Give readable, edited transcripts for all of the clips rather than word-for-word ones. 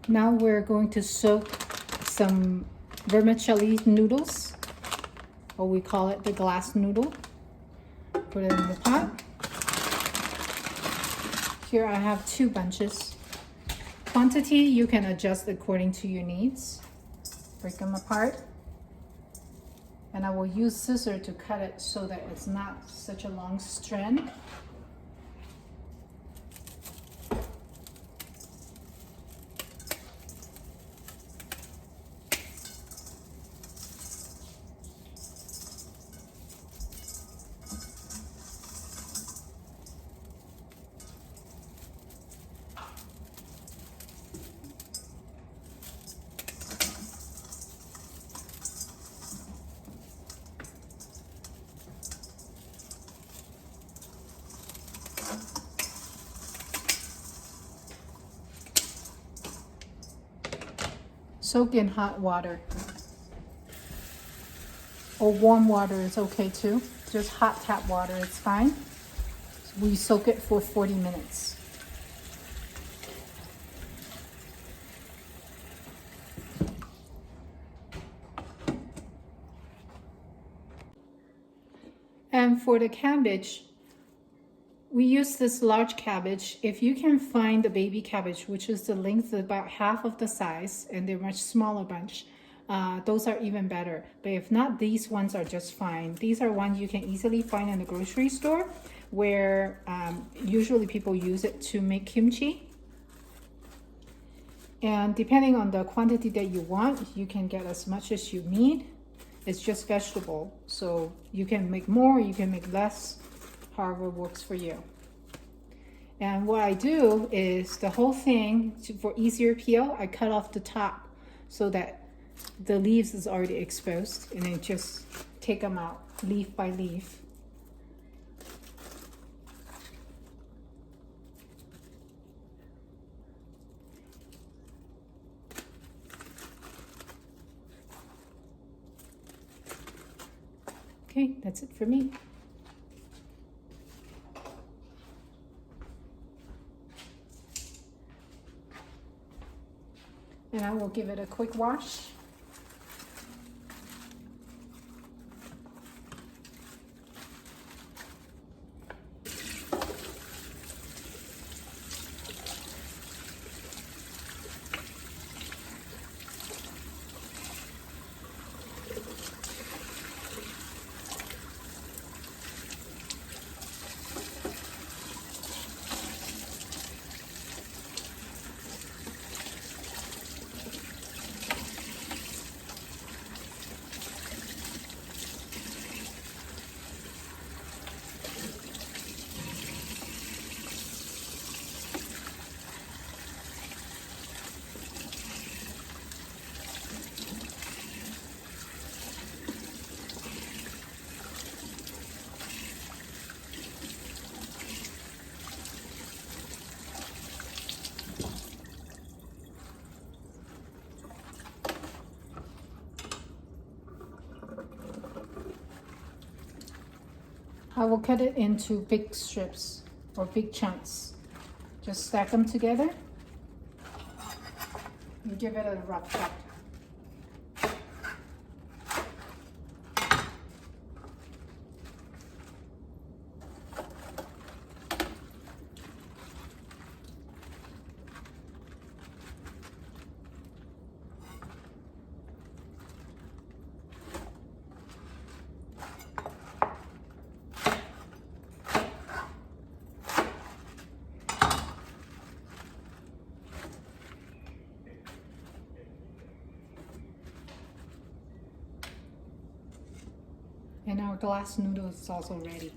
Now we're going to soak some vermicelli noodles, or we call it the glass noodle. Put it in the pot. Here I have 2 bunches. Quantity you can adjust according to your needs. Break them apart. And I will use scissors to cut it so that it's not such a long strand. Soak in hot water, or warm water is okay too. Just hot tap water, it's fine. We soak it for 40 minutes. And for the cabbage, we use this large cabbage. If you can find the baby cabbage, which is the length of about half of the size, and they're much smaller bunch, those are even better. But if not, these ones are just fine. These are ones you can easily find in the grocery store, where usually people use it to make kimchi. And depending on the quantity that you want, you can get as much as you need. It's just vegetable, so you can make more, you can make less, however works for you. And what I do is the whole thing, for easier peel, I cut off the top so that the leaves is already exposed, and then just take them out leaf by leaf. Okay, that's it for me. And I will give it a quick wash. I will cut it into big strips or big chunks. Just stack them together and give it a rough cut. And our glass noodle is also ready.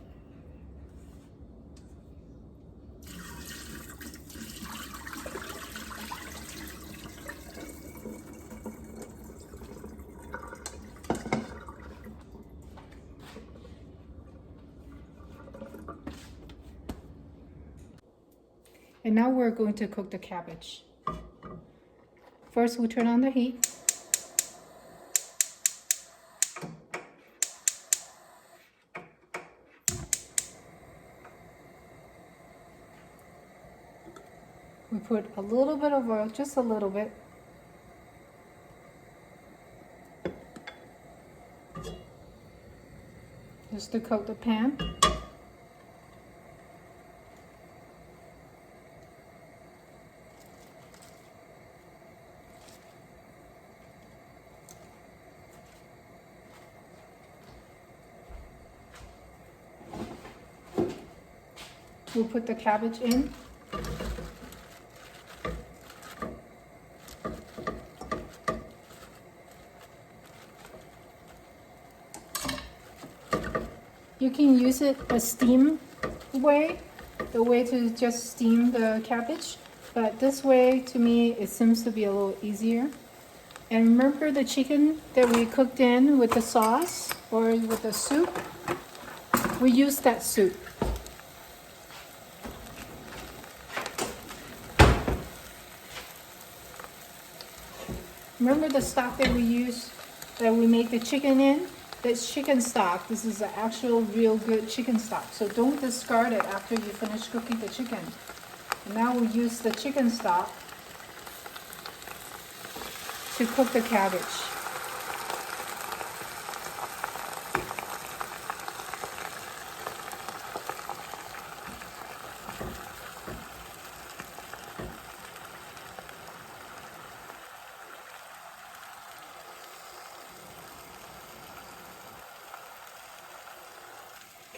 And now we're going to cook the cabbage. First, we turn on the heat. We put a little bit of oil, just a little bit, just to coat the pan. We'll put the cabbage in. You can use it a steam way, the way to just steam the cabbage, but this way to me it seems to be a little easier. And remember the chicken that we cooked in with the sauce or with the soup? We used that soup. Remember the stock that we used, that we made the chicken in? That's chicken stock. This is the actual real good chicken stock. So don't discard it after you finish cooking the chicken. And now we use the chicken stock to cook the cabbage.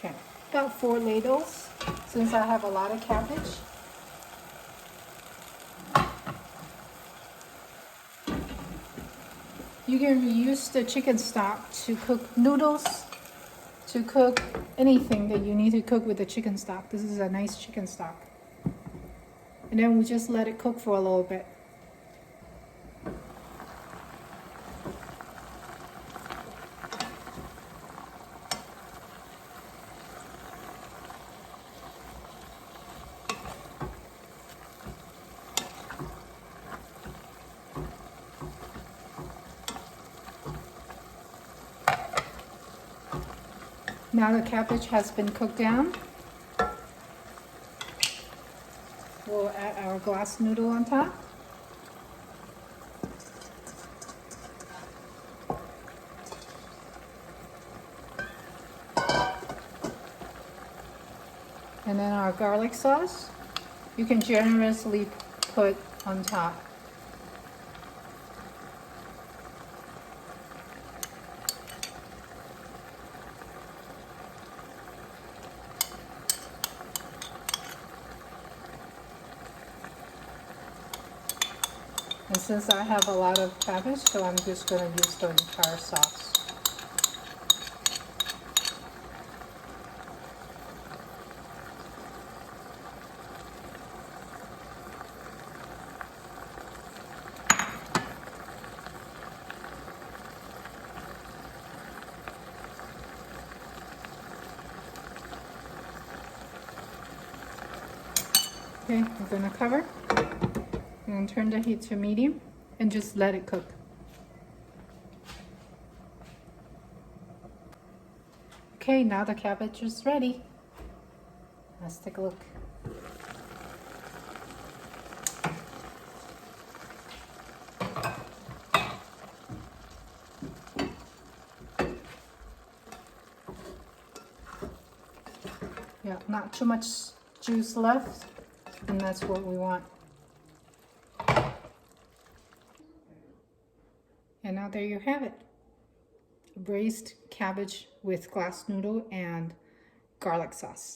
Okay, about 4 ladles since I have a lot of cabbage. You can reuse the chicken stock to cook noodles, to cook anything that you need to cook with the chicken stock. This is a nice chicken stock. And then we just let it cook for a little bit. Now the cabbage has been cooked down. We'll add our glass noodle on top. And then our garlic sauce, you can generously put on top. And since I have a lot of cabbage, so I'm just going to use the entire sauce. Okay, we're going to cover. And turn the heat to medium and just let it cook. Okay, now the cabbage is ready. Let's take a look. Yeah, not too much juice left, and that's what we want. And now there you have it. Braised cabbage with glass noodle and garlic sauce.